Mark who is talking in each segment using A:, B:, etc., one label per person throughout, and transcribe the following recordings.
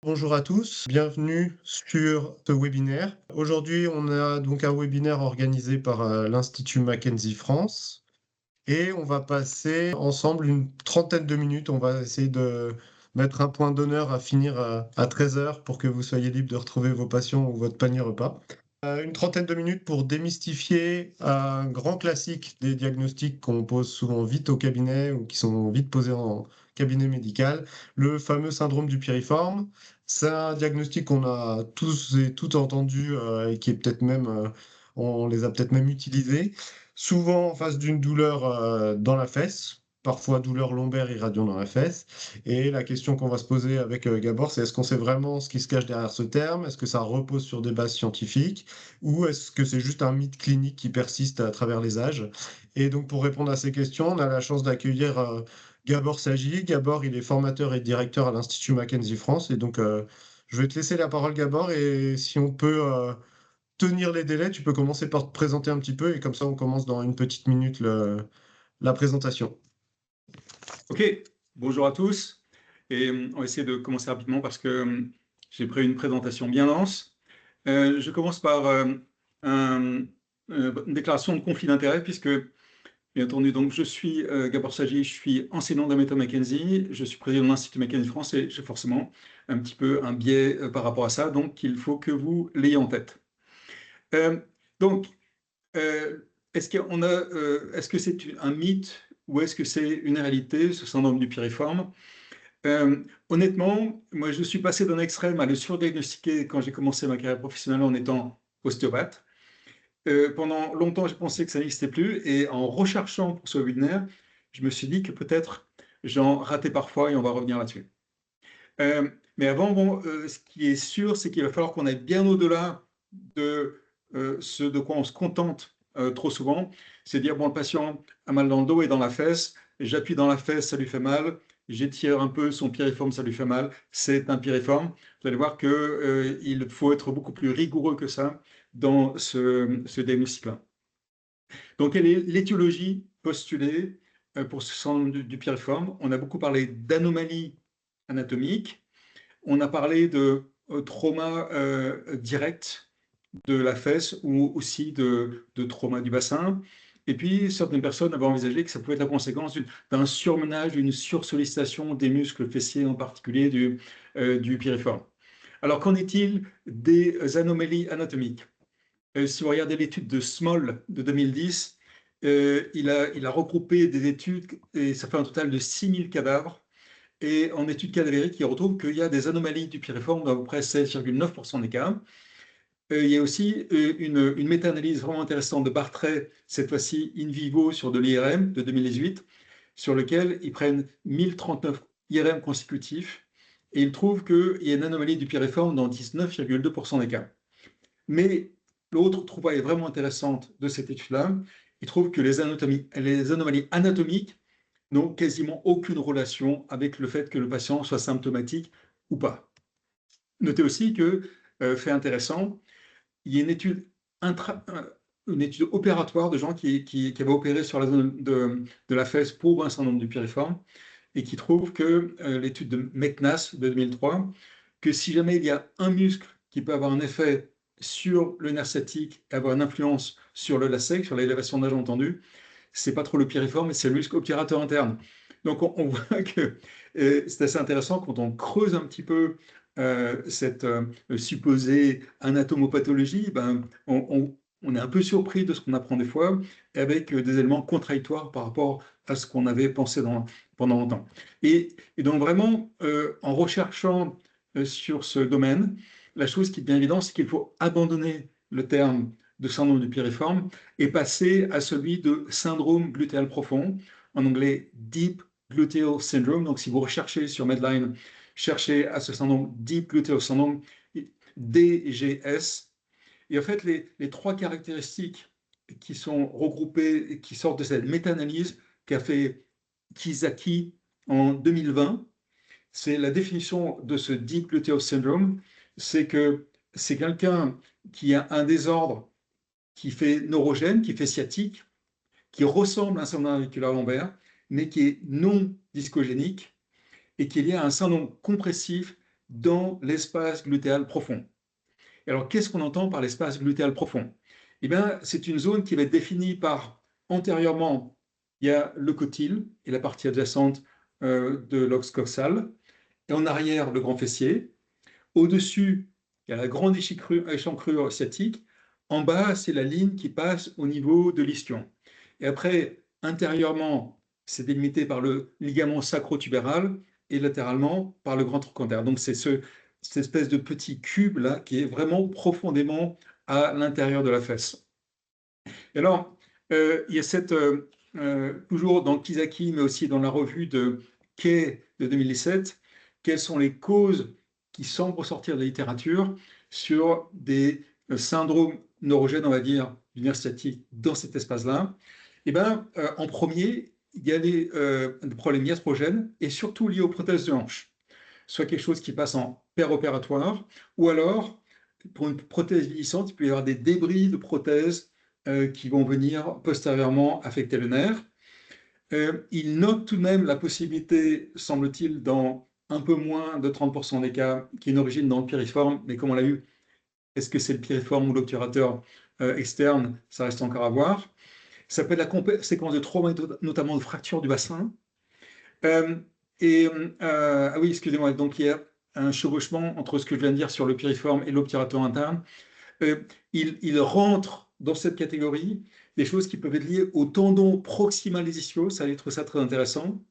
A: Bonjour à tous, bienvenue sur ce webinaire. Aujourd'hui, on a donc un webinaire organisé par l'Institut Mackenzie France et on va passer ensemble une trentaine de minutes. On va essayer de mettre un point d'honneur à finir à 13 heures pour que vous soyez libre de retrouver vos patients ou votre panier repas. Une trentaine de minutes pour démystifier un grand classique des diagnostics qu'on pose souvent vite au cabinet ou qui sont vite posés en cabinet médical, le fameux syndrome du piriforme. C'est un diagnostic qu'on a tous et toutes entendu et qui est peut-être même, on les a peut-être même utilisés, souvent en face d'une douleur dans la fesse, parfois douleur lombaire irradiant dans la fesse. Et la question qu'on va se poser avec Gabor, c'est est-ce qu'on sait vraiment ce qui se cache derrière ce terme? Est-ce que ça repose sur des bases scientifiques? Ou est-ce que c'est juste un mythe clinique qui persiste à travers les âges? Et donc, pour répondre à ces questions, on a la chance d'accueillir Gabor Sagi. Gabor, il est formateur et directeur à l'Institut Mackenzie France. Et donc, je vais te laisser la parole, Gabor. Et si on peut tenir les délais, tu peux commencer par te présenter un petit peu. Et comme ça, on commence dans une petite minute la présentation.
B: Ok, bonjour à tous. Et on va essayer de commencer rapidement parce que j'ai pris une présentation bien dense. Je commence par une déclaration de conflit d'intérêt puisque, bien entendu, donc, je suis Gabor Sagi, je suis enseignant de la méthode Mackenzie, je suis président de l'Institut Mackenzie France et j'ai forcément un petit peu un biais par rapport à ça, donc il faut que vous l'ayez en tête. Euh, donc, euh, est-ce que c'est un mythe ou est-ce que c'est une réalité, ce syndrome du piriforme? Honnêtement, moi, je suis passé d'un extrême à le surdiagnostiquer quand j'ai commencé ma carrière professionnelle en étant ostéopathe. Pendant longtemps, j'ai pensé que ça n'existait plus et en recherchant pour ce webinaire, je me suis dit que peut-être j'en ratais parfois et on va revenir là-dessus. Mais avant, bon, ce qui est sûr, c'est qu'il va falloir qu'on aille bien au-delà de ce de quoi on se contente trop souvent. C'est dire, bon, le patient a mal dans le dos et dans la fesse, j'appuie dans la fesse, ça lui fait mal, j'étire un peu son piriforme, ça lui fait mal, c'est un piriforme. Vous allez voir qu'il faut être beaucoup plus rigoureux que ça dans ce diagnostic-là. Donc, quelle est l'étiologie postulée pour ce syndrome du piriforme? On a beaucoup parlé d'anomalies anatomiques. On a parlé de trauma direct de la fesse ou aussi de trauma du bassin. Et puis, certaines personnes avaient envisagé que ça pouvait être la conséquence d'un surmenage, d'une sursollicitation des muscles fessiers, en particulier du piriforme. Alors, qu'en est-il des anomalies anatomiques? Si vous regardez l'étude de Small de 2010, il a regroupé des études et ça fait un total de 6000 cadavres. Et en étude cadavérique, il retrouve qu'il y a des anomalies du piriforme dans à peu près 16,9% des cas. Il y a aussi une méta-analyse vraiment intéressante de Bartray, cette fois-ci in vivo sur de l'IRM de 2018, sur lequel ils prennent 1039 IRM consécutifs et ils trouvent qu'il y a une anomalie du piriforme dans 19,2% des cas. Mais l'autre trouvaille vraiment intéressante de cette étude-là, il trouve que les anomalies anatomiques n'ont quasiment aucune relation avec le fait que le patient soit symptomatique ou pas. Notez aussi que, fait intéressant, il y a une étude opératoire de gens qui avaient opéré sur la zone de la fesse pour un syndrome du piriforme et qui trouve que l'étude de Meknas de 2003, que si jamais il y a un muscle qui peut avoir un effet sur le nerf sciatique et avoir une influence sur le LASEC, sur l'élévation de nage entendue, c'est pas trop le piriforme, mais c'est le muscle obturateur interne. Donc on voit que c'est assez intéressant quand on creuse un petit peu cette supposée anatomopathologie, ben, on est un peu surpris de ce qu'on apprend des fois, avec des éléments contradictoires par rapport à ce qu'on avait pensé pendant longtemps. Et donc vraiment, en recherchant sur ce domaine, la chose qui est bien évidente, c'est qu'il faut abandonner le terme de syndrome du piriforme et passer à celui de syndrome glutéal profond, en anglais Deep Gluteal Syndrome. Donc, si vous recherchez sur Medline, cherchez à ce syndrome Deep Gluteal Syndrome, DGS. Et en fait, les trois caractéristiques qui sont regroupées et qui sortent de cette méta-analyse qu'a fait Kizaki en 2020, c'est la définition de ce Deep Gluteal Syndrome, c'est que c'est quelqu'un qui a un désordre qui fait neurogène, qui fait sciatique, qui ressemble à un syndrome auriculaire lombaire, mais qui est non discogénique et qui est lié à un syndrome compressif dans l'espace glutéal profond. Et alors, qu'est-ce qu'on entend par l'espace glutéal profond? Eh bien, c'est une zone qui va être définie par, antérieurement, il y a le cotyle et la partie adjacente de l'ox coxal, et en arrière, le grand fessier. Au-dessus, il y a la grande échancrure sciatique. En bas, c'est la ligne qui passe au niveau de l'ischion. Et après, intérieurement, c'est délimité par le ligament sacro-tubéral et latéralement par le grand trochanter. Donc, c'est cette espèce de petit cube-là qui est vraiment profondément à l'intérieur de la fesse. Et alors, il y a toujours dans Kizaki, mais aussi dans la revue de Kay de 2017, quelles sont les causes qui semblent ressortir de la littérature sur des syndromes neurogènes, on va dire, du nerf sciatique dans cet espace-là. Et bien, en premier, il y a des problèmes iatrogènes et surtout liés aux prothèses de hanche, soit quelque chose qui passe en péropératoire, ou alors, pour une prothèse vieillissante, il peut y avoir des débris de prothèses qui vont venir postérieurement affecter le nerf. Il note tout de même la possibilité, semble-t-il, dans un peu moins de 30% des cas, qui est une origine dans le piriforme, mais comme on l'a vu, est-ce que c'est le piriforme ou l'obturateur externe? Ça reste encore à voir. Ça peut être la conséquence de trauma, notamment de fracture du bassin. Euh, ah oui, excusez-moi, donc il y a un chevauchement entre ce que je viens de dire sur le piriforme et l'obturateur interne. Il rentre dans cette catégorie des choses qui peuvent être liées au tendon proximal des ischios, ça va être ça très intéressant.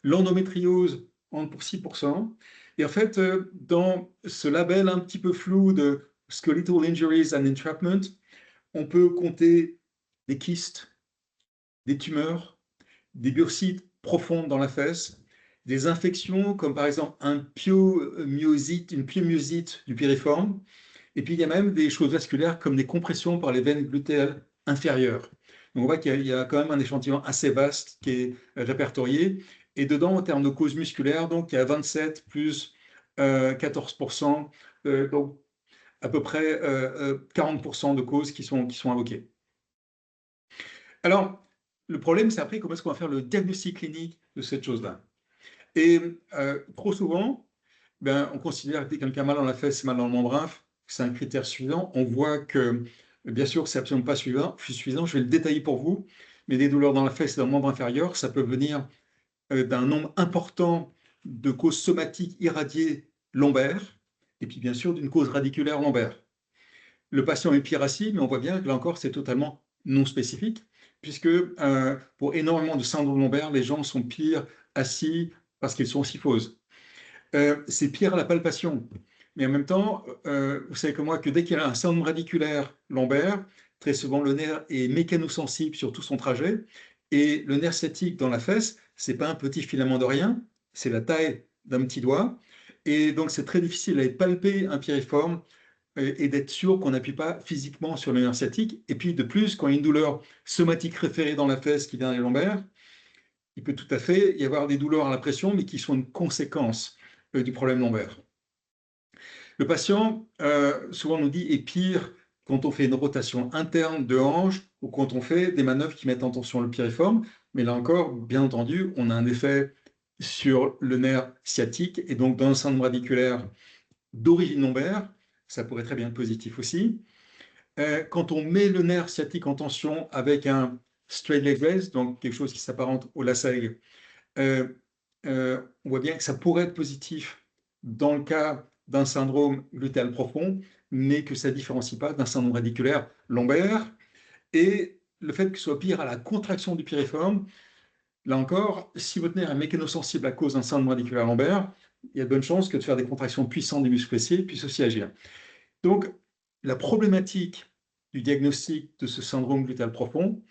B: L'endométriose entre pour 6%. Et en fait, dans ce label un petit peu flou de skeletal injuries and entrapment, on peut compter des kystes, des tumeurs, des bursites profondes dans la fesse, des infections comme par exemple une pyomyosite du piriforme, et puis il y a même des choses vasculaires comme des compressions par les veines glutéales inférieures. Donc on voit qu'il y a quand même un échantillon assez vaste qui est répertorié, et dedans en termes de causes musculaires, donc il y a 27 plus 14%, donc à peu près 40% de causes qui sont invoquées. Alors, le problème, c'est après comment est-ce qu'on va faire le diagnostic clinique de cette chose-là. Et trop souvent, ben, on considère que quelqu'un mal dans la fesse, mal dans le membrane, c'est un critère suffisant. On voit que, bien sûr, c'est absolument pas suffisant. Je vais le détailler pour vous. Mais des douleurs dans la fesse et dans le membre inférieur, ça peut venir d'un nombre important de causes somatiques irradiées lombaires, et puis bien sûr d'une cause radiculaire lombaire. Le patient est pire assis, mais on voit bien que là encore, c'est totalement non spécifique, puisque pour énormément de syndromes lombaires, les gens sont pires assis parce qu'ils sont syphoses. C'est pire à la palpation. Mais en même temps, vous savez comme moi que dès qu'il y a un syndrome radiculaire lombaire, très souvent le nerf est mécanosensible sur tout son trajet. Et le nerf sciatique dans la fesse, c'est pas un petit filament de rien, c'est la taille d'un petit doigt. Et donc c'est très difficile d'aller palper un piriforme et d'être sûr qu'on n'appuie pas physiquement sur le nerf sciatique. Et puis de plus, quand il y a une douleur somatique référée dans la fesse qui vient des lombaires, il peut tout à fait y avoir des douleurs à la pression, mais qui sont une conséquence du problème lombaire. Le patient, souvent nous dit, est pire quand on fait une rotation interne de hanche ou quand on fait des manœuvres qui mettent en tension le piriforme. Mais là encore, bien entendu, on a un effet sur le nerf sciatique et donc dans un syndrome radiculaire d'origine lombaire, ça pourrait très bien être positif aussi. Quand on met le nerf sciatique en tension avec un straight leg raise, donc quelque chose qui s'apparente au LASEG, on voit bien que ça pourrait être positif dans le cas d'un syndrome glutéal profond, mais que ça ne différencie pas d'un syndrome radiculaire lombaire. Et le fait que ce soit pire à la contraction du piriforme, là encore, si votre nerf est mécanosensible à cause d'un syndrome radiculaire lombaire, il y a de bonnes chances que de faire des contractions puissantes du muscle fessier puisse aussi agir. Donc, la problématique du diagnostic de ce syndrome glutéal profond,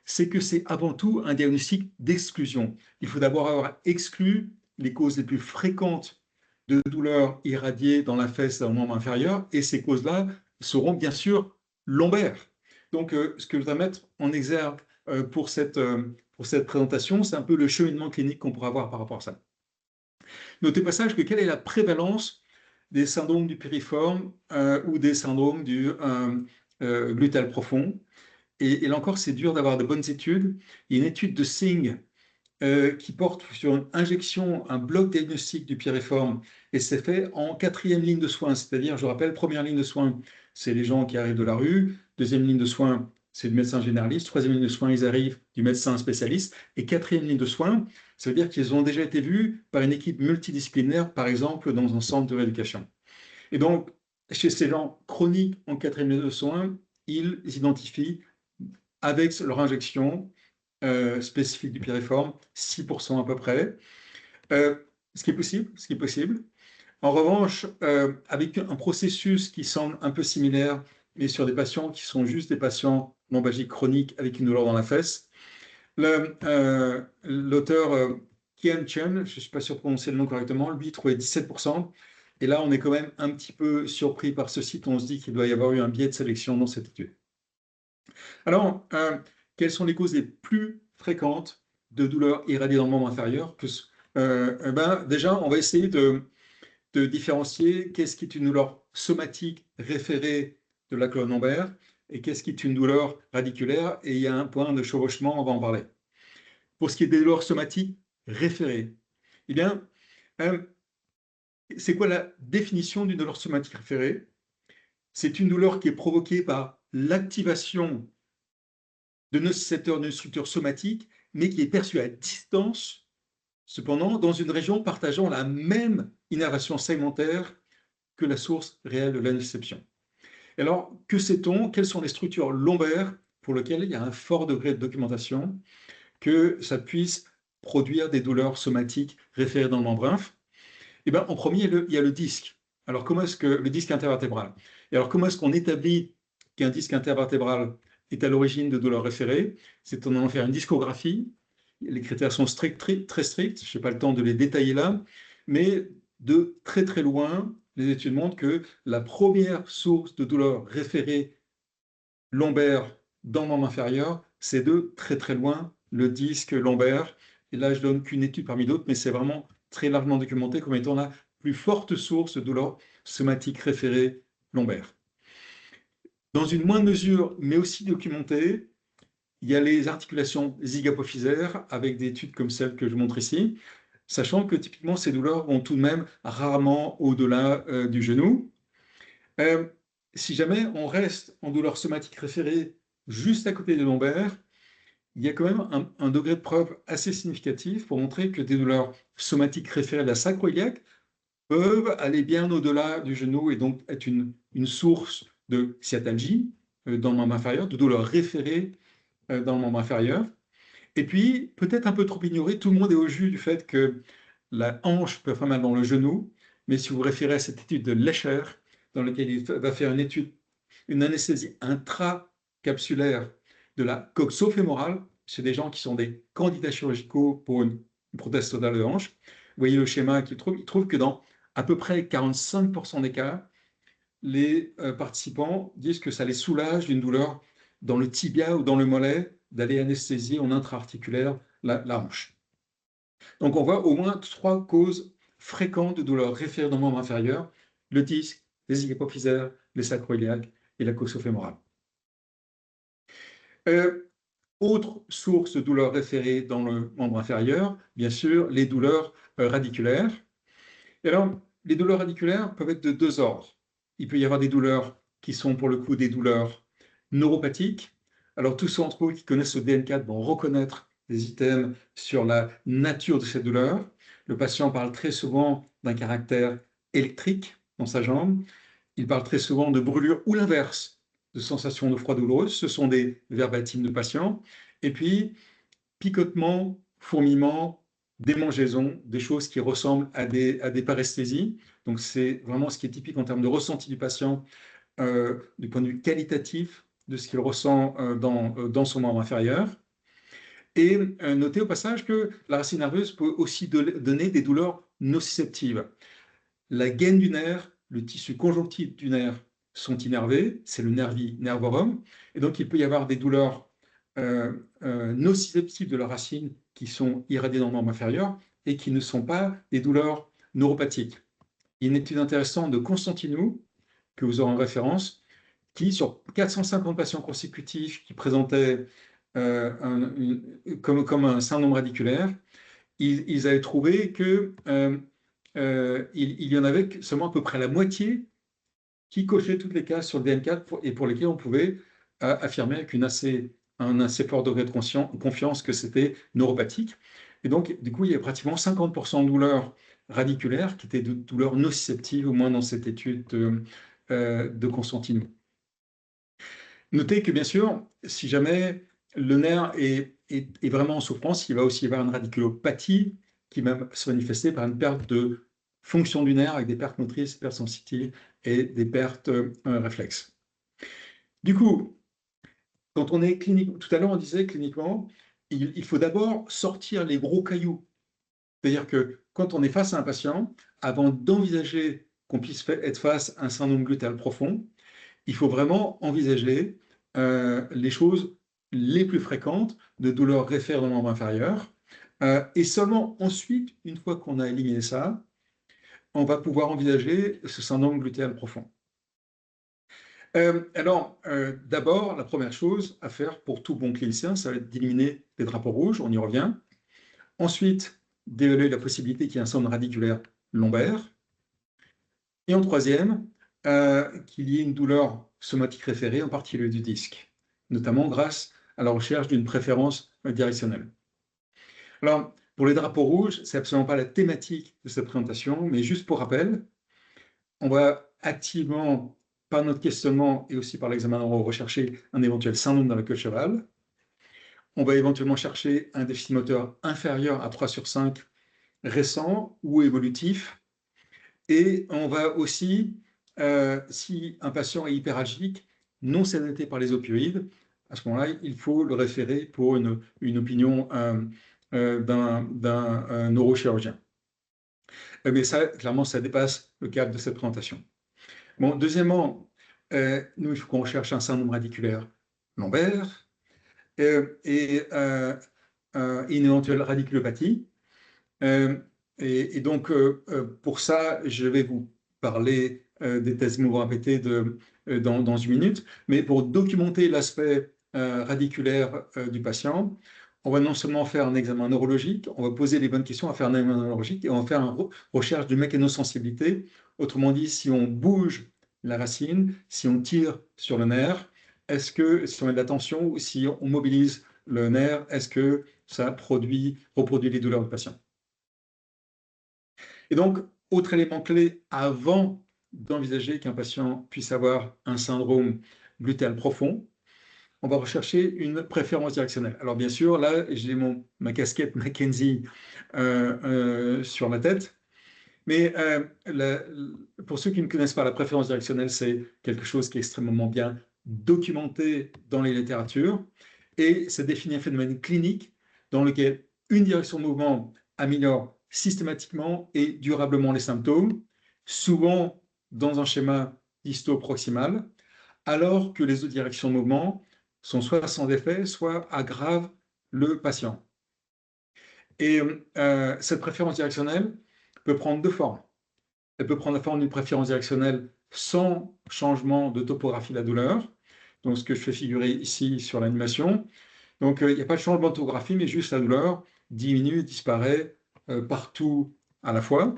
B: c'est que c'est avant tout un diagnostic d'exclusion. Il faut d'abord avoir exclu les causes les plus fréquentes de douleurs irradiées dans la fesse et dans le membre inférieur, et ces causes-là seront bien sûr lombaires. Donc, ce que je voudrais mettre en exergue pour cette présentation, c'est un peu le cheminement clinique qu'on pourra avoir par rapport à ça. Notez au passage que quelle est la prévalence des syndromes du piriforme ou des syndromes du glutéal profond. Et là encore, c'est dur d'avoir de bonnes études. Il y a une étude de Singh qui porte sur une injection, un bloc diagnostique du piriforme, et c'est fait en 4e ligne de soins, c'est-à-dire, je rappelle, première ligne de soins, c'est les gens qui arrivent de la rue, deuxième ligne de soins, c'est le médecin généraliste, troisième ligne de soins, ils arrivent du médecin spécialiste, et quatrième ligne de soins, ça veut dire qu'ils ont déjà été vus par une équipe multidisciplinaire, par exemple, dans un centre de rééducation. Et donc, chez ces gens chroniques en quatrième ligne de soins, ils identifient avec leur injection spécifique du piriforme, 6% à peu près, ce qui est possible, ce qui est possible. En revanche, avec un processus qui semble un peu similaire, mais sur des patients qui sont juste des patients lombalgiques chroniques avec une douleur dans la fesse, l'auteur Kian Chen, je ne suis pas sûr de prononcer le nom correctement, lui trouvait 17%. Et là, on est quand même un petit peu surpris par ce site. On se dit qu'il doit y avoir eu un biais de sélection dans cette étude. Alors, quelles sont les causes les plus fréquentes de douleurs irradiées dans le membre inférieur déjà, on va essayer de différencier qu'est-ce qui est une douleur somatique référée de la colonne lombaire et qu'est-ce qui est une douleur radiculaire. Et il y a un point de chevauchement, on va en parler. Pour ce qui est des douleurs somatiques référées, eh bien, c'est quoi la définition d'une douleur somatique référée? C'est une douleur qui est provoquée par l'activation de nocicepteurs d'une structure somatique, mais qui est perçue à distance, cependant, dans une région partageant la même innervation segmentaire que la source réelle de la nociception. Alors, que sait-on? Quelles sont les structures lombaires pour lesquelles il y a un fort degré de documentation que ça puisse produire des douleurs somatiques référées dans le membre inf? Eh bien, en premier, il y a le disque. Alors, comment est-ce que le disque intervertébral? Et alors, comment est-ce qu'on établit qu'un disque intervertébral est à l'origine de douleurs référées? C'est en allant faire une discographie. Les critères sont très stricts. Je n'ai pas le temps de les détailler là, mais de très très loin, les études montrent que la première source de douleur référée lombaire dans le membre inférieur, c'est de très très loin le disque lombaire. Et là, je donne qu'une étude parmi d'autres, mais c'est vraiment très largement documenté comme étant la plus forte source de douleur somatique référée lombaire. Dans une moindre mesure, mais aussi documentée, il y a les articulations zygapophysaires avec des études comme celle que je montre ici, sachant que typiquement ces douleurs vont tout de même rarement au-delà du genou. Si jamais on reste en douleur somatique référée juste à côté des lombaires, il y a quand même un degré de preuve assez significatif pour montrer que des douleurs somatiques référées à la sacro-iliaque peuvent aller bien au-delà du genou et donc être une source de sciatalgie dans le membre inférieur, de douleurs référées dans le membre inférieur. Et puis, peut-être un peu trop ignoré, tout le monde est au jus du fait que la hanche peut faire mal dans le genou, mais si vous référez à cette étude de Lescher, dans laquelle il va faire une anesthésie intracapsulaire de la coxo-fémorale, chez des gens qui sont des candidats chirurgicaux pour une prothèse totale de hanche. Vous voyez le schéma qu'il trouve. Il trouve que dans à peu près 45% des cas, les participants disent que ça les soulage d'une douleur dans le tibia ou dans le mollet d'aller anesthésier en intra-articulaire la hanche. Donc on voit au moins 3 causes fréquentes de douleurs référées dans le membre inférieur: le disque, les zygapophysaires, les sacro-iliaques et la coxo-fémorale. Autre source de douleurs référées dans le membre inférieur, bien sûr, les douleurs radiculaires. Et alors, les douleurs radiculaires peuvent être de 2 ordres. Il peut y avoir des douleurs qui sont pour le coup des douleurs neuropathiques. Alors, tous ceux d'entre vous qui connaissent le DN4 vont reconnaître des items sur la nature de cette douleur. Le patient parle très souvent d'un caractère électrique dans sa jambe. Il parle très souvent de brûlure ou l'inverse, de sensations de froid douloureuse. Ce sont des verbatims de patients. Et puis, picotement, fourmillement, démangeaisons, des choses qui ressemblent à des paresthésies. Donc, c'est vraiment ce qui est typique en termes de ressenti du patient, du point de vue qualitatif de ce qu'il ressent dans son membre inférieur. Et notez au passage que la racine nerveuse peut aussi donner des douleurs nociceptives. La gaine du nerf, le tissu conjonctif du nerf sont innervés, c'est le nervi nervorum, et donc il peut y avoir des douleurs nociceptives de la racine qui sont irradiées dans le membre inférieur et qui ne sont pas des douleurs neuropathiques. Il y a une étude intéressante de Constantinou, que vous aurez en référence, qui, sur 450 patients consécutifs qui présentaient comme un syndrome radiculaire, ils avaient trouvé que il y en avait seulement à peu près la moitié qui cochaient toutes les cases sur le DN4 et pour lesquelles on pouvait affirmer avec un assez fort degré de confiance que c'était neuropathique. Et donc, du coup, il y a pratiquement 50% de douleurs radiculaires qui étaient de douleurs nociceptives, au moins dans cette étude de Constantino. Notez que, bien sûr, si jamais le nerf est vraiment en souffrance, il va aussi y avoir une radiculopathie qui va se manifester par une perte de fonction du nerf avec des pertes motrices, pertes sensitives et des pertes réflexes. Du coup, quand on est clinique, tout à l'heure on disait cliniquement, il faut d'abord sortir les gros cailloux. C'est-à-dire que quand on est face à un patient, avant d'envisager qu'on puisse être face à un syndrome glutéal profond, il faut vraiment envisager les choses les plus fréquentes de douleurs référées dans le membre inférieur. Et seulement ensuite, une fois qu'on a éliminé ça, on va pouvoir envisager ce syndrome glutéal profond. D'abord, la première chose à faire pour tout bon clinicien, ça va être d'éliminer les drapeaux rouges, on y revient. Ensuite, d'évaluer la possibilité qu'il y ait un syndrome radiculaire lombaire. Et en troisième, qu'il y ait une douleur somatique référée, en particulier du disque, notamment grâce à la recherche d'une préférence directionnelle. Alors, pour les drapeaux rouges, ce n'est absolument pas la thématique de cette présentation, mais juste pour rappel, on va activement, par notre questionnement et aussi par l'examen oraux, rechercher un éventuel syndrome dans la queue de cheval. On va éventuellement chercher un déficit moteur inférieur à 3/5 récent ou évolutif. Et on va aussi, si un patient est hyperalgique, non sédaté par les opioïdes, à ce moment-là, il faut le référer pour une opinion d'un neurochirurgien. Mais ça, clairement, ça dépasse le cadre de cette présentation. Bon, deuxièmement, nous, il faut qu'on recherche un syndrome radiculaire lombaire et une éventuelle radiculopathie. Et donc, pour ça, je vais vous parler des tests mouvants répétés dans une minute. Mais pour documenter l'aspect radiculaire du patient, on va non seulement faire un examen neurologique, on va poser les bonnes questions, on va faire un examen neurologique et on va faire une recherche de mécanosensibilité. Autrement dit, si on bouge la racine, si on tire sur le nerf, est-ce que si on met de la tension ou si on mobilise le nerf, est-ce que ça reproduit les douleurs du patient? Et donc, autre élément clé avant d'envisager qu'un patient puisse avoir un syndrome glutéal profond, on va rechercher une préférence directionnelle. Alors bien sûr, là, j'ai ma casquette McKenzie sur ma tête, mais pour ceux qui ne connaissent pas, la préférence directionnelle, c'est quelque chose qui est extrêmement bien documenté dans les littératures, et ça définit un phénomène clinique dans lequel une direction de mouvement améliore systématiquement et durablement les symptômes, souvent dans un schéma disto-proximal, alors que les autres directions de mouvement sont soit sans effet, soit aggravent le patient. Et cette préférence directionnelle peut prendre deux formes. Elle peut prendre la forme d'une préférence directionnelle sans changement de topographie de la douleur, donc ce que je fais figurer ici sur l'animation. Donc il n'y a pas de changement de topographie, mais juste la douleur diminue, disparaît partout à la fois.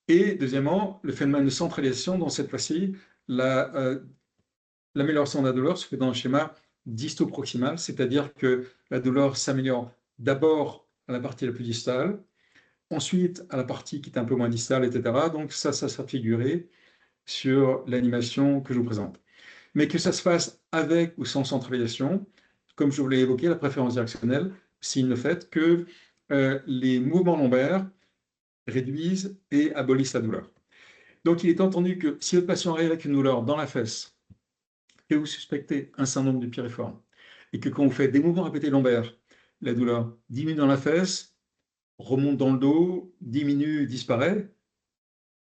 B: Et deuxièmement, le phénomène de centralisation, dont cette fois-ci, l'amélioration de la douleur se fait dans un schéma disto-proximal, c'est-à-dire que la douleur s'améliore d'abord à la partie la plus distale, ensuite à la partie qui est un peu moins distale, etc. Donc ça sera figuré sur l'animation que je vous présente. Mais que ça se fasse avec ou sans centralisation, comme je vous l'ai évoqué, la préférence directionnelle signe le fait que les mouvements lombaires réduisent et abolissent la douleur. Donc il est entendu que si votre patient arrive avec une douleur dans la fesse, que vous suspectez un syndrome du piriforme, et que quand vous faites des mouvements répétés lombaires, la douleur diminue dans la fesse, remonte dans le dos, diminue, disparaît,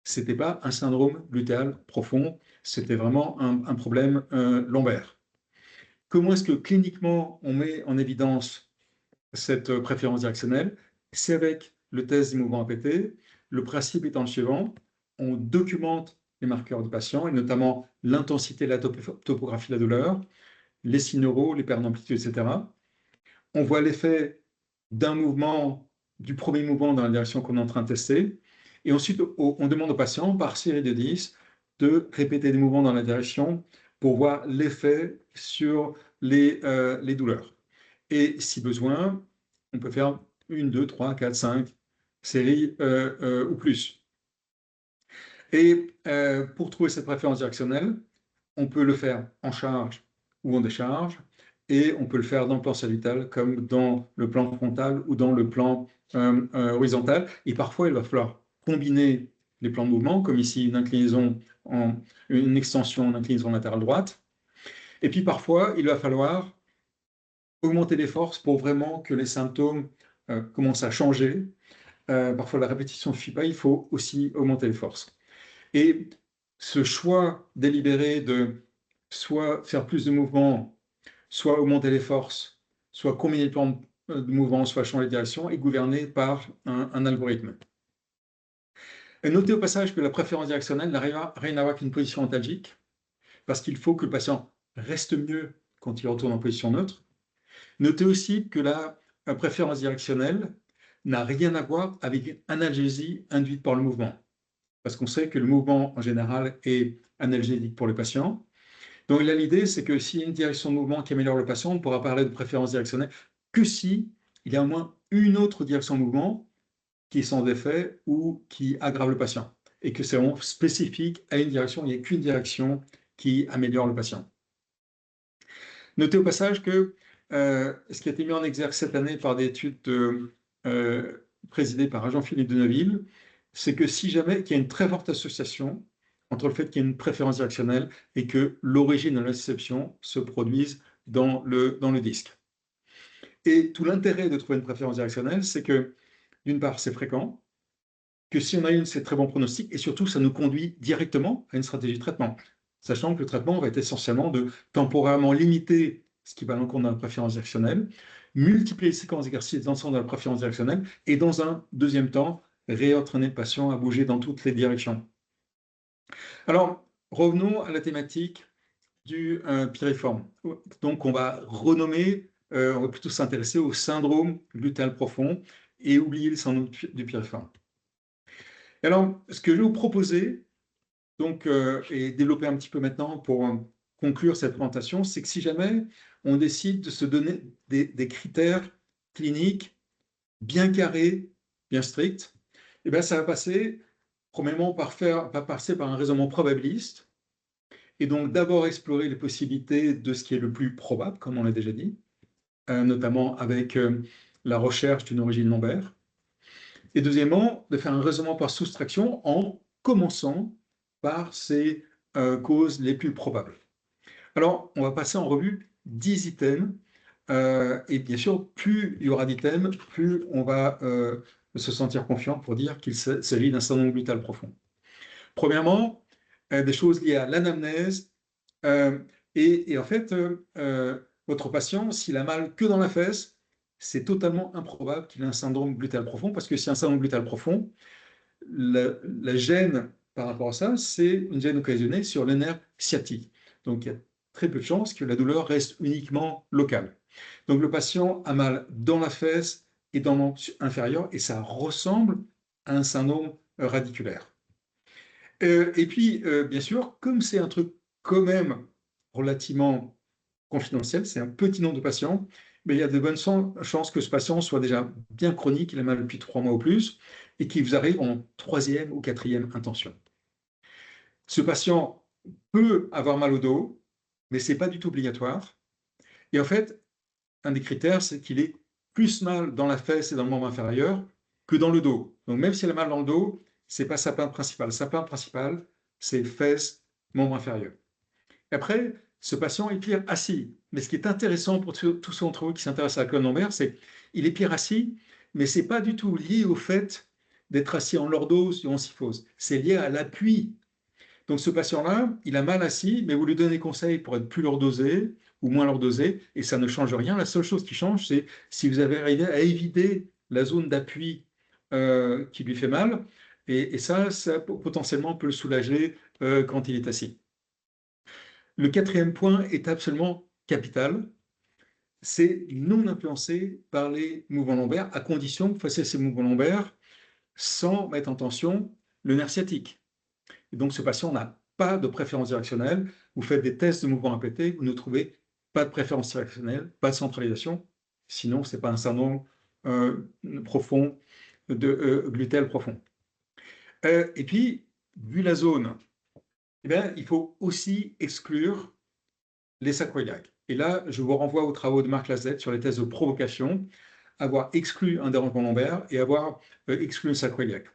B: ce n'était pas un syndrome glutéal profond, c'était vraiment un problème lombaire. Comment est-ce que cliniquement on met en évidence cette préférence directionnelle? C'est avec le test des mouvements répétés. Le principe étant le suivant, on documente les marqueurs du patient, et notamment l'intensité de la topographie de la douleur, les signes neuraux, les pertes d'amplitude, etc. On voit l'effet d'un mouvement, du premier mouvement dans la direction qu'on est en train de tester. Et ensuite, on demande au patient, par série de 10, de répéter des mouvements dans la direction pour voir l'effet sur les douleurs. Et si besoin, on peut faire 1, 2, 3, 4, 5 séries ou plus. Et pour trouver cette préférence directionnelle, on peut le faire en charge ou en décharge, et on peut le faire dans le plan sagital comme dans le plan frontal ou dans le plan horizontal. Et parfois, il va falloir combiner les plans de mouvement, comme ici une inclinaison, une extension en inclinaison latérale droite. Et puis parfois, il va falloir augmenter les forces pour vraiment que les symptômes commencent à changer. Parfois, la répétition ne suffit pas, il faut aussi augmenter les forces. Et ce choix délibéré de soit faire plus de mouvements, soit augmenter les forces, soit combiner les plans de mouvement, soit changer de direction, est gouverné par un algorithme. Et notez au passage que la préférence directionnelle n'a rien à voir avec une position antalgique, parce qu'il faut que le patient reste mieux quand il retourne en position neutre. Notez aussi que la préférence directionnelle n'a rien à voir avec une analgésie induite par le mouvement, parce qu'on sait que le mouvement en général est analgésique pour le patient. Donc là, l'idée, c'est que s'il y a une direction de mouvement qui améliore le patient, on ne pourra parler de préférence directionnelle que si il y a au moins une autre direction de mouvement qui est sans effet ou qui aggrave le patient, et que c'est vraiment spécifique à une direction, il n'y a qu'une direction qui améliore le patient. Notez au passage que ce qui a été mis en exergue cette année par des études présidées par Jean-Philippe Deneuville, c'est que si jamais qu'il y a une très forte association entre le fait qu'il y ait une préférence directionnelle et que l'origine de l'interception se produise dans le disque. Et tout l'intérêt de trouver une préférence directionnelle, c'est que, d'une part, c'est fréquent, que si on a une, c'est très bon pronostic, et surtout, ça nous conduit directement à une stratégie de traitement, sachant que le traitement va être essentiellement de temporairement limiter ce qui va à l'encontre de la préférence directionnelle, multiplier les séquences d'exercices dans le sens de la préférence directionnelle, et dans un deuxième temps, réentraîner le patient à bouger dans toutes les directions. Alors, revenons à la thématique du piriforme. Donc, on va renommer, on va plutôt s'intéresser au syndrome glutéal profond et oublier le syndrome du piriforme. Alors, ce que je vais vous proposer, donc, et développer un petit peu maintenant pour conclure cette présentation, c'est que si jamais on décide de se donner des critères cliniques bien carrés, bien stricts, eh bien, ça va passer, premièrement, par passer par un raisonnement probabiliste, et donc d'abord explorer les possibilités de ce qui est le plus probable, comme on l'a déjà dit, notamment avec la recherche d'une origine lombaire. Et deuxièmement, de faire un raisonnement par soustraction en commençant par ces causes les plus probables. Alors, on va passer en revue 10 items, et bien sûr, plus il y aura d'items, plus on va se sentir confiant pour dire qu'il s'agit d'un syndrome glutéal profond. Premièrement, des choses liées à l'anamnèse, et en fait, votre patient, s'il a mal que dans la fesse, c'est totalement improbable qu'il ait un syndrome glutéal profond, parce que si un syndrome glutéal profond, la gêne par rapport à ça, c'est une gêne occasionnée sur le nerf sciatique. Donc, il y a très peu de chances que la douleur reste uniquement locale. Donc, le patient a mal dans la fesse et dans le membre inférieur, et ça ressemble à un syndrome radiculaire. Et puis, bien sûr, comme c'est un truc quand même relativement confidentiel, c'est un petit nombre de patients, mais il y a de bonnes chances que ce patient soit déjà bien chronique, il a mal depuis 3 mois ou plus, et qu'il vous arrive en 3e ou 4e intention. Ce patient peut avoir mal au dos, mais ce n'est pas du tout obligatoire. Et en fait, un des critères, c'est qu'il ait plus mal dans la fesse et dans le membre inférieur que dans le dos. Donc même s'il a mal dans le dos, ce n'est pas sa plainte principale. Sa plainte principale, c'est fesse, membre inférieur. Et après, ce patient est pire assis. Mais ce qui est intéressant pour tous ceux d'entre vous qui s'intéressent à la colonne lombaire, c'est qu'il est pire assis, mais ce n'est pas du tout lié au fait d'être assis en lordose ou en syphose. C'est lié à l'appui. Donc ce patient-là, il a mal assis, mais vous lui donnez conseil pour être plus lordosé ou moins lordosé, et ça ne change rien. La seule chose qui change, c'est si vous avez arrivé à éviter la zone d'appui qui lui fait mal, et ça potentiellement peut le soulager quand il est assis. Le quatrième point est absolument capital, c'est non influencé par les mouvements lombaires, à condition que vous fassiez ces mouvements lombaires sans mettre en tension le nerf sciatique. Et donc, ce patient n'a pas de préférence directionnelle. Vous faites des tests de mouvements répétés, vous ne trouvez pas de préférence directionnelle, pas de centralisation. Sinon, ce n'est pas un syndrome profond de glutéal profond. Et puis, vu la zone, eh bien, il faut aussi exclure les sacroiliacs. Et là, je vous renvoie aux travaux de Marc Lazette sur les tests de provocation, avoir exclu un dérangement lombaire et avoir exclu le sacroiliac.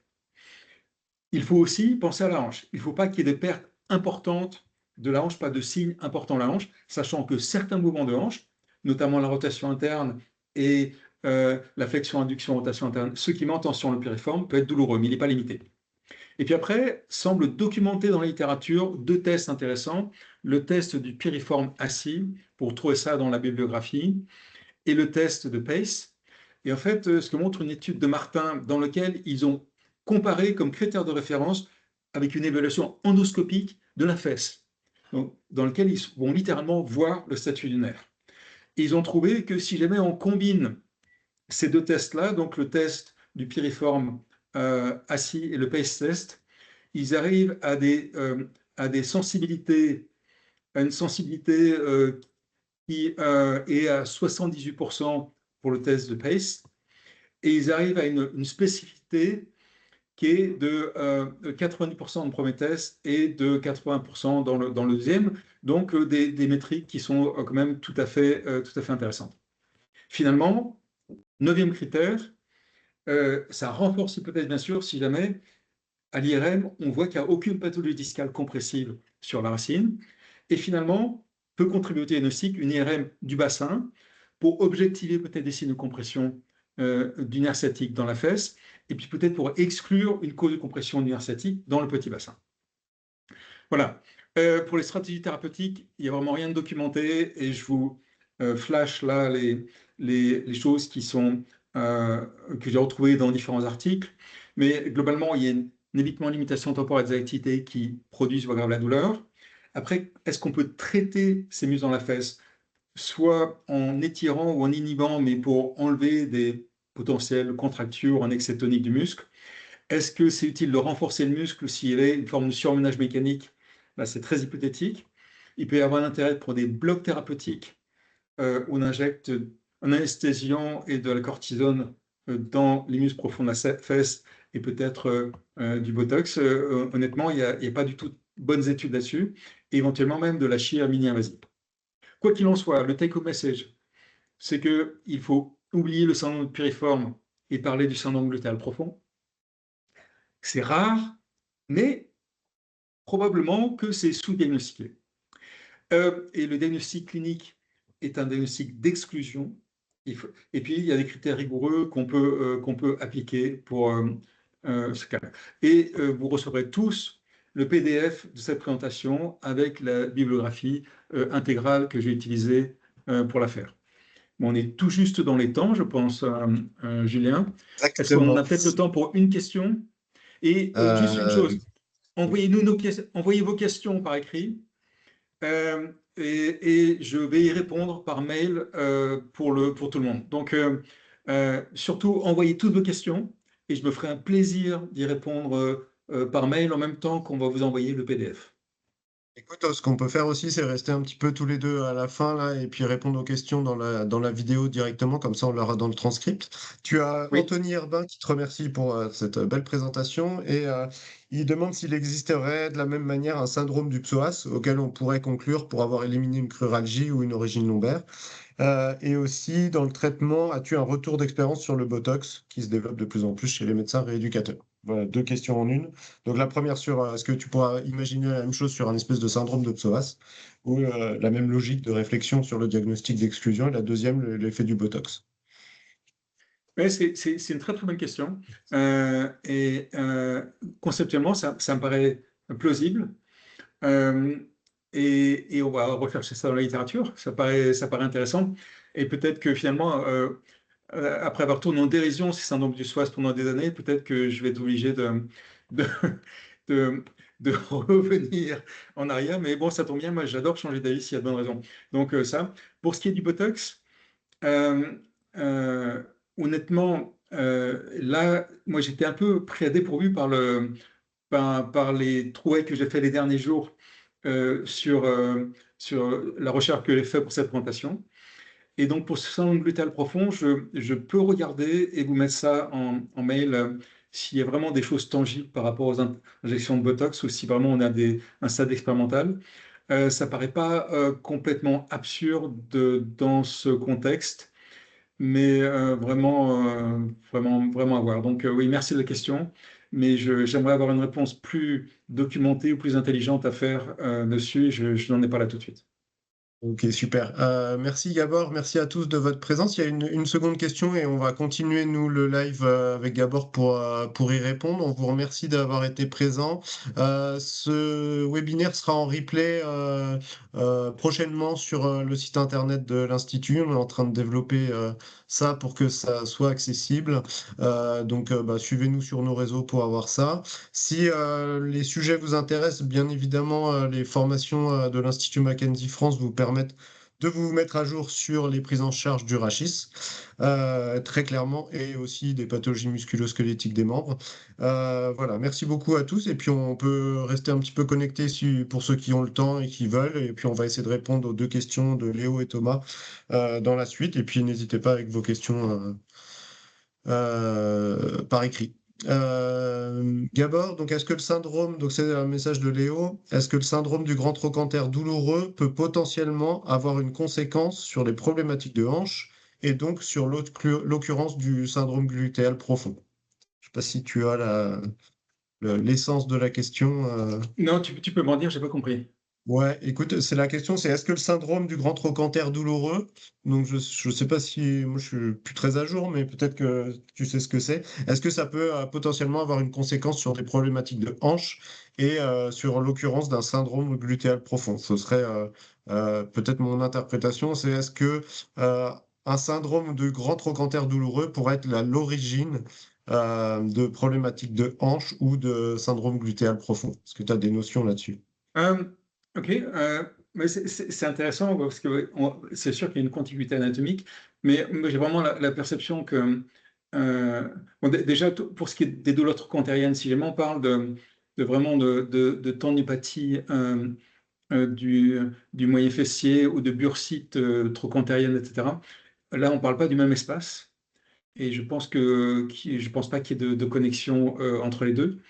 B: Il faut aussi penser à la hanche. Il ne faut pas qu'il y ait des pertes importantes de la hanche, pas de signes importants de la hanche, sachant que certains mouvements de hanche, notamment la rotation interne et la flexion, induction, rotation interne, ce qui met en tension le piriforme, peut être douloureux, mais il n'est pas limité. Et puis après, semble documenté dans la littérature 2 tests intéressants. Le test du piriforme assis, pour trouver ça dans la bibliographie, et le test de Pace. Et en fait, ce que montre une étude de Martin dans laquelle ils ont comparé comme critère de référence avec une évaluation endoscopique de la fesse, donc, dans lequel ils vont littéralement voir le statut du nerf. Et ils ont trouvé que si jamais on combine ces 2 tests-là, donc le test du piriforme assis et le Pace test, ils arrivent à des sensibilités, à une sensibilité qui est à 78% pour le test de Pace, et ils arrivent à une spécificité qui est de 90% dans le premier test et de 80% dans le deuxième, donc des métriques qui sont quand même tout à fait intéressantes. Finalement, 9e critère, ça renforce l'hypothèse bien sûr si jamais à l'IRM, on voit qu'il n'y a aucune pathologie discale compressive sur la racine, et finalement, peut contribuer au diagnostic une IRM du bassin pour objectiver peut-être des signes de compression du nerf sciatique dans la fesse, et puis peut-être pour exclure une cause de compression du nerf sciatique dans le petit bassin. Voilà. Pour les stratégies thérapeutiques, il n'y a vraiment rien de documenté, et je vous flash là les choses qui sont, que j'ai retrouvées dans différents articles, mais globalement, il y a une évitement limitation temporaire des activités qui produisent ou aggravent la douleur. Après, est-ce qu'on peut traiter ces muscles dans la fesse, soit en étirant ou en inhibant, mais pour enlever des potentielles contractures en excès tonique du muscle? Est-ce que c'est utile de renforcer le muscle s'il y avait une forme de surmenage mécanique? Là, c'est très hypothétique. Il peut y avoir un intérêt pour des blocs thérapeutiques où on injecte un anesthésiant et de la cortisone dans les muscles profonds de la fesse et peut-être du Botox. Honnêtement, il n'y a pas du tout de bonnes études là-dessus, et éventuellement même de la chirurgie mini-invasive. Quoi qu'il en soit, le take-home message, c'est qu'il faut oublier le syndrome piriforme et parler du syndrome glutéal profond. C'est rare, mais probablement que c'est sous-diagnostiqué. Et le diagnostic clinique est un diagnostic d'exclusion. Et puis, il y a des critères rigoureux qu'on peut appliquer pour ce cas. Et vous recevrez tous le PDF de cette présentation avec la bibliographie intégrale que j'ai utilisée pour la faire. Bon, on est tout juste dans les temps, je pense, Julien. Est-ce qu'on a peut-être le temps pour une question? Et juste une chose, envoyez vos questions par écrit. Et je vais y répondre par mail pour tout le monde. Donc, surtout, envoyez toutes vos questions et je me ferai un plaisir d'y répondre par mail en même temps qu'on va vous envoyer le PDF.
A: Écoute, ce qu'on peut faire aussi, c'est rester un petit peu tous les deux à la fin là, et puis répondre aux questions dans la vidéo directement, comme ça on l'aura dans le transcript. Tu as
B: Oui.
A: Anthony Herbin qui te remercie pour cette belle présentation, et il demande s'il existerait de la même manière un syndrome du psoas auquel on pourrait conclure pour avoir éliminé une cruralgie ou une origine lombaire. Et aussi, dans le traitement, as-tu un retour d'expérience sur le Botox qui se développe de plus en plus chez les médecins rééducateurs? Voilà, 2 questions en une. Donc la première sur, est-ce que tu pourras imaginer la même chose sur un espèce de syndrome de psoas, ou la même logique de réflexion sur le diagnostic d'exclusion, et la deuxième, l'effet du Botox.
B: Ouais, c'est une très très bonne question. Et conceptuellement, ça me paraît plausible. Et on va rechercher ça dans la littérature. Ça paraît intéressant. Et peut-être que finalement, après avoir tourné en dérision ces syndromes du psoas pendant des années, peut-être que je vais être obligé de de revenir en arrière. Mais bon, ça tombe bien, moi j'adore changer d'avis s'il y a de bonnes raisons. Donc ça. Pour ce qui est du Botox, euh, euh, honnêtement, là, moi j'étais un peu pris à dépourvu par les trouvailles que j'ai fait les derniers jours sur la recherche que j'ai faite pour cette présentation. Et donc, pour ce syndrome glutéal profond, je peux regarder et vous mettre ça en mail s'il y a vraiment des choses tangibles par rapport aux injections de Botox ou si vraiment on a un stade expérimental. Ça paraît pas complètement absurde dans ce contexte, mais vraiment à voir. Donc, oui, merci de la question, mais j'aimerais avoir une réponse plus documentée ou plus intelligente à faire dessus. Je n'en ai pas là tout de suite.
A: Ok, super. Merci Gabor, merci à tous de votre présence. Il y a une seconde question et on va continuer, nous, le live avec Gabor pour y répondre. On vous remercie d'avoir été présent. Ce webinaire sera en replay prochainement sur le site internet de l'Institut. On est en train de développer ça pour que ça soit accessible. Donc, suivez-nous sur nos réseaux pour avoir ça. Si les sujets vous intéressent, bien évidemment, les formations de l'Institut Mackenzie France vous permettent de vous mettre à jour sur les prises en charge du rachis, très clairement, et aussi des pathologies musculo-squelettiques des membres. Voilà, merci beaucoup à tous, et puis on peut rester un petit peu connecté pour ceux qui ont le temps et qui veulent, et puis on va essayer de répondre aux deux questions de Léo et Thomas dans la suite, et puis n'hésitez pas avec vos questions par écrit. Gabor, donc est-ce que le syndrome, donc c'est un message de Léo, est-ce que le syndrome du grand trochanter douloureux peut potentiellement avoir une conséquence sur les problématiques de hanche et donc sur l'occurrence du syndrome glutéal profond? Je ne sais pas si tu as l'essence de la question.
B: Non, tu peux m'en dire, j'ai pas compris.
A: Ouais, écoute, c'est la question, c'est est-ce que le syndrome du grand trochanter douloureux, donc je sais pas si, moi je suis plus très à jour, mais peut-être que tu sais ce que c'est, est-ce que ça peut potentiellement avoir une conséquence sur des problématiques de hanche et sur l'occurrence d'un syndrome glutéal profond? Ce serait peut-être mon interprétation, c'est est-ce que euh, un syndrome de grand trochanter douloureux pourrait être l'origine de problématiques de hanche ou de syndrome glutéal profond? Est-ce que tu as des notions là-dessus?
B: Euh, ok, mais c'est intéressant parce que ouais, c'est sûr qu'il y a une contiguïté anatomique, mais moi, j'ai vraiment la perception que, bon, déjà, pour ce qui est des douleurs trochanteriennes, si jamais on parle de vraiment de tendinopathie du moyen fessier ou de bursite trochantérienne, etc., là, on ne parle pas du même espace. Et je pense pas qu'il y ait de connexion entre les deux.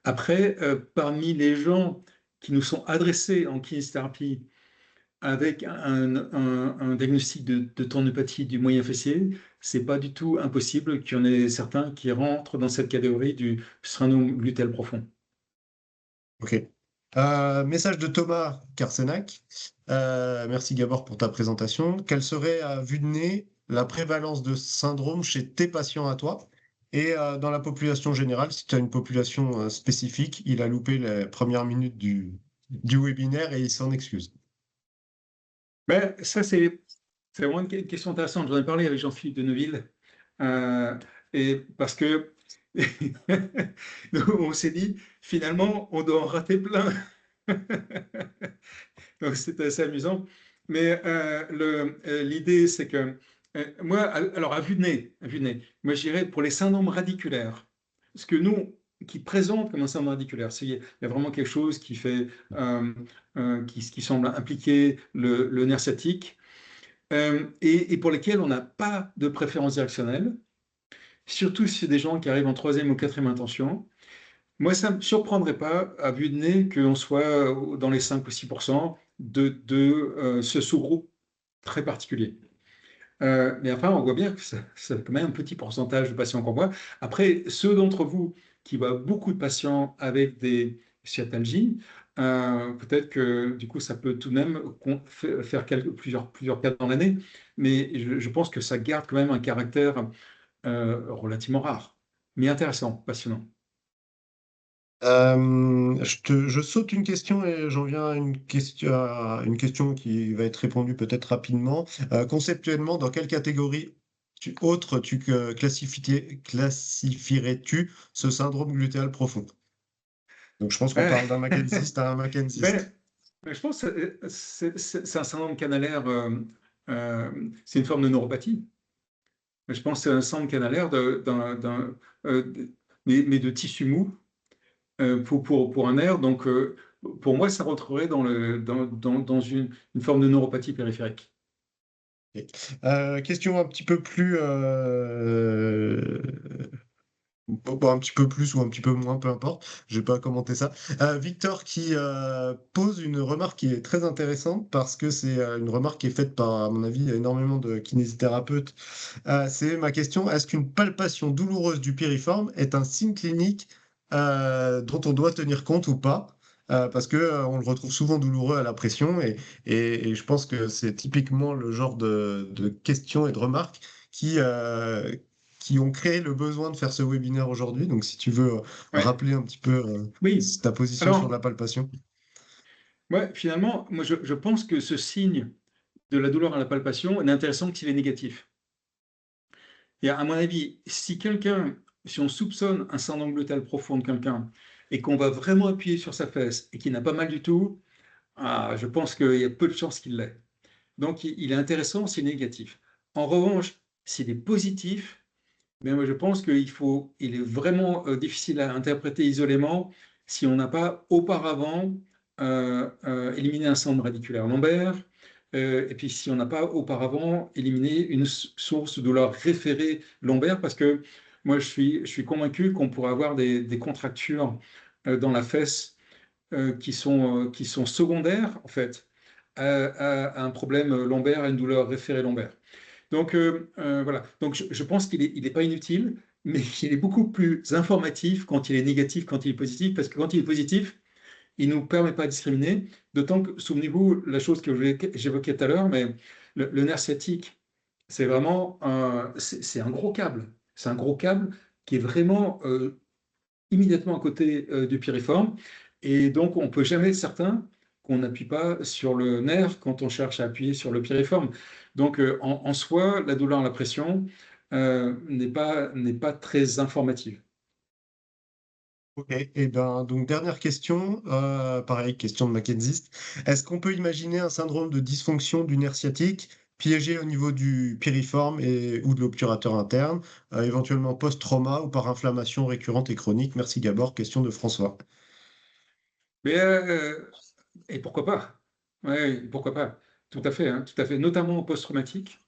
B: Après, parmi les gens qui nous sont adressés en kinésithérapie avec un diagnostic de tendinopathie du moyen fessier, c'est pas du tout impossible qu'il y en ait certains qui rentrent dans cette catégorie du syndrome glutéal profond.
A: Ok. Message de Thomas Karsenac. Merci Gabor pour ta présentation. Quelle serait, à vue de nez, la prévalence de ce syndrome chez tes patients à toi et dans la population générale, si tu as une population spécifique? Il a loupé les premières minutes du webinaire et il s'en excuse.
B: Mais ça, c'est vraiment une question intéressante. J'en ai parlé avec Jean-Philippe de Neuville, euh, et parce que on s'est dit, finalement, on doit en rater plein. Donc c'était assez amusant. Mais l'idée, c'est que moi, alors à vue de nez, moi je dirais pour les syndromes radiculaires, ce que nous, qui présente comme un syndrome radiculaire, il y a vraiment quelque chose qui fait, qui semble impliquer le nerf sciatique, et pour lesquels on n'a pas de préférence directionnelle, surtout si c'est des gens qui arrivent en troisième ou quatrième intention. Moi, ça ne me surprendrait pas, à vue de nez, qu'on soit dans les 5 ou 6% de ce sous-groupe très particulier. Mais après, on voit bien que c'est quand même un petit pourcentage de patients qu'on voit. Après, ceux d'entre vous qui voient beaucoup de patients avec des sciatalgies, peut-être que du coup, ça peut tout de même faire plusieurs cas dans l'année. Mais je pense que ça garde quand même un caractère relativement rare, mais intéressant, passionnant.
A: Je saute une question et j'en viens à une question qui va être répondue peut-être rapidement. Conceptuellement, dans quelle catégorie autre classifierais-tu ce syndrome glutéal profond? Donc je pense qu'on
B: Ouais.
A: parle d'un McKenziste à un McKenziste.
B: Ben, je pense que c'est un syndrome canalaire, c'est une forme de neuropathie. Je pense que c'est un syndrome canalaire mais de tissu mou pour un nerf. Donc, pour moi, ça rentrerait dans une forme de neuropathie périphérique.
A: Ok. Question un petit peu plus, bon, un petit peu plus ou un petit peu moins, peu importe. Je vais pas commenter ça. Victor qui pose une remarque qui est très intéressante parce que c'est une remarque qui est faite par, à mon avis, énormément de kinésithérapeutes. C'est ma question. Est-ce qu'une palpation douloureuse du piriforme est un signe clinique dont on doit tenir compte ou pas? Parce que on le retrouve souvent douloureux à la pression et je pense que c'est typiquement le genre de questions et de remarques qui, euh, qui ont créé le besoin de faire ce webinaire aujourd'hui. Donc, si tu veux
B: Ouais.
A: rappeler un petit peu
B: Oui.
A: ta position sur la
B: Alors,
A: palpation.
B: ouais, finalement, moi, je pense que ce signe de la douleur à la palpation n'est intéressant que s'il est négatif. Et à mon avis, si on soupçonne un syndrome glutéal profond de quelqu'un et qu'on va vraiment appuyer sur sa fesse et qu'il n'a pas mal du tout, je pense qu'il y a peu de chances qu'il l'ait. Donc, il est intéressant s'il est négatif. En revanche, s'il est positif, mais moi je pense il est vraiment difficile à interpréter isolément si on n'a pas auparavant éliminé un syndrome radiculaire lombaire, et puis si on n'a pas auparavant éliminé une source de douleur référée lombaire, parce que moi je suis convaincu qu'on pourrait avoir des contractures dans la fesse qui sont secondaires en fait à un problème lombaire, à une douleur référée lombaire. Donc voilà, donc je pense il est pas inutile, mais il est beaucoup plus informatif quand il est négatif, quand il est positif, parce que quand il est positif, il ne nous permet pas de discriminer, d'autant que, souvenez-vous, la chose que j'évoquais tout à l'heure, mais le nerf sciatique, c'est vraiment c'est un gros câble. C'est un gros câble qui est vraiment immédiatement à côté du piriforme. Et donc, on ne peut jamais être certain qu'on n'appuie pas sur le nerf quand on cherche à appuyer sur le piriforme. Donc, en soi, la douleur à la pression n'est pas très informative.
A: Ok, et ben donc dernière question, pareil, question de McKenzie. Est-ce qu'on peut imaginer un syndrome de dysfonction du nerf sciatique piégé au niveau du piriforme ou de l'obturateur interne, éventuellement post-trauma ou par inflammation récurrente et chronique? Merci Gabor, question de François.
B: Mais, et pourquoi pas? Oui, pourquoi pas? Tout à fait, hein, tout à fait. Notamment au post-traumatique.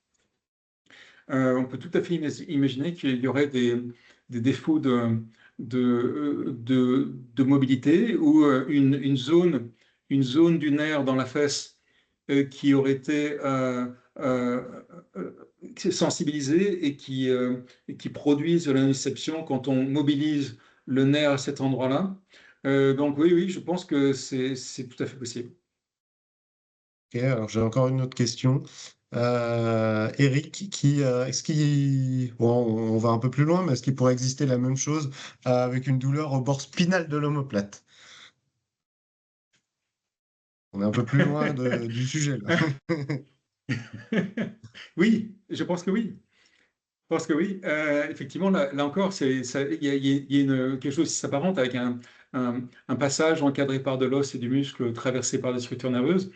B: On peut tout à fait imaginer qu'il y aurait des défauts de mobilité ou une zone du nerf dans la fesse qui aurait été euh, euh, sensibilisée et qui produise de l'interception quand on mobilise le nerf à cet endroit-là. Donc oui, oui, je pense que c'est tout à fait possible.
A: Ok, alors j'ai encore une autre question. Eric, bon, on va un peu plus loin, mais est-ce qu'il pourrait exister la même chose avec une douleur au bord spinal de l'omoplate? On est un peu plus loin du sujet là.
B: Oui, je pense que oui. Je pense que oui. Effectivement, là encore, il y a quelque chose qui s'apparente avec un passage encadré par de l'os et du muscle traversé par des structures nerveuses.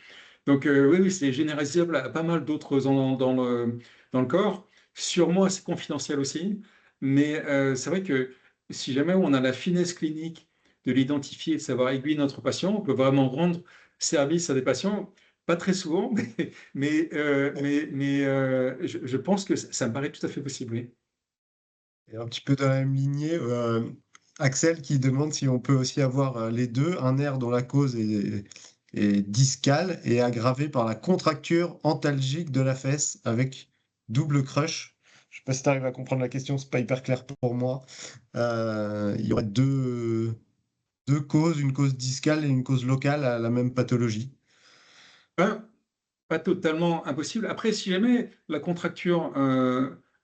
B: Donc oui, oui, c'est généralisable à pas mal d'autres endroits dans le corps. Sûrement assez confidentiel aussi. Mais c'est vrai que si jamais on a la finesse clinique de l'identifier, de savoir aiguiller notre patient, on peut vraiment rendre service à des patients. Pas très souvent, je pense que ça me paraît tout à fait possible, oui.
A: Et un petit peu dans la même lignée, Axel qui demande si on peut aussi avoir les deux, un nerf dont la cause est discale et aggravée par la contracture antalgique de la fesse avec double crush. Je sais pas si tu arrives à comprendre la question, c'est pas hyper clair pour moi. Il y aurait deux causes, une cause discale et une cause locale à la même pathologie.
B: Pas, pas totalement impossible. Après, si jamais la contracture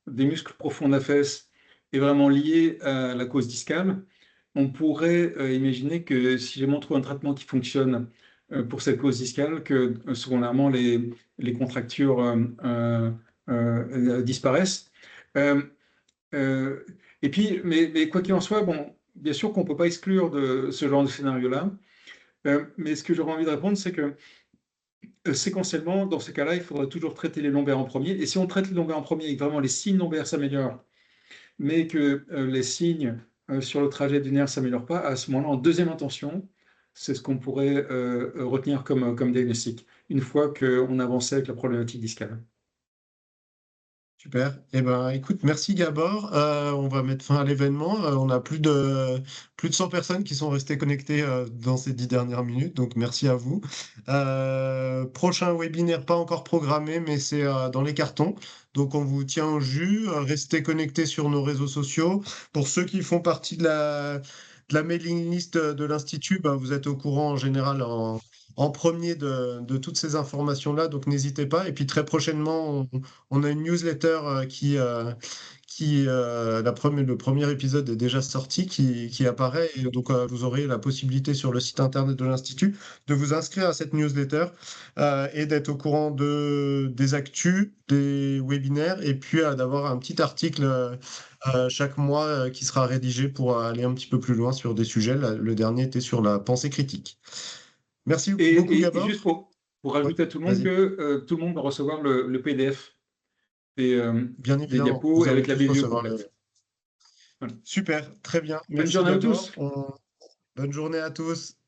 B: des muscles profonds de la fesse est vraiment liée à la cause discale, on pourrait imaginer que si jamais on trouve un traitement qui fonctionne pour cette cause discale, que secondairement les contractures disparaissent. Euh, euh, et puis, mais quoi qu'il en soit, bon, bien sûr qu'on ne peut pas exclure de ce genre de scénario-là, mais ce que j'aurais envie de répondre, c'est que séquentiellement, dans ces cas-là, il faudrait toujours traiter les lombaires en premier. Et si on traite les lombaires en premier et que vraiment les signes lombaires s'améliorent, mais que les signes sur le trajet du nerf ne s'améliorent pas, à ce moment-là, en deuxième intention, c'est ce qu'on pourrait retenir comme diagnostic, une fois qu'on avançait avec la problématique discale.
A: Super. Eh ben, écoute, merci Gabor. On va mettre fin à l'événement. On a plus de 100 personnes qui sont restées connectées dans ces 10 dernières minutes, donc merci à vous. Prochain webinaire pas encore programmé, mais c'est dans les cartons. Donc on vous tient au jus. Restez connectés sur nos réseaux sociaux. Pour ceux qui font partie de la mailing list de l'Institut, ben, vous êtes au courant en général en premier de toutes ces informations-là, donc n'hésitez pas. Et puis très prochainement, on a une newsletter le premier épisode est déjà sorti, qui apparaît. Et donc, vous aurez la possibilité sur le site internet de l'Institut de vous inscrire à cette newsletter et d'être au courant des actus, des webinaires, et puis d'avoir un petit article chaque mois qui sera rédigé pour aller un petit peu plus loin sur des sujets. Le dernier était sur la pensée critique. Merci beaucoup,
B: Et juste
A: Gabor.
B: pour
A: Ouais,
B: rajouter à tout le monde
A: vas-y.
B: que tout le monde va recevoir le PDF des, euh,
A: Bien
B: des
A: évidemment,
B: diapos
A: vous
B: et
A: allez
B: avec la
A: tous
B: biblio
A: recevoir le.
B: complète. Voilà.
A: Super, très bien.
B: Bonne
A: Merci
B: journée à
A: Gabor.
B: tous.
A: Bonne journée à tous.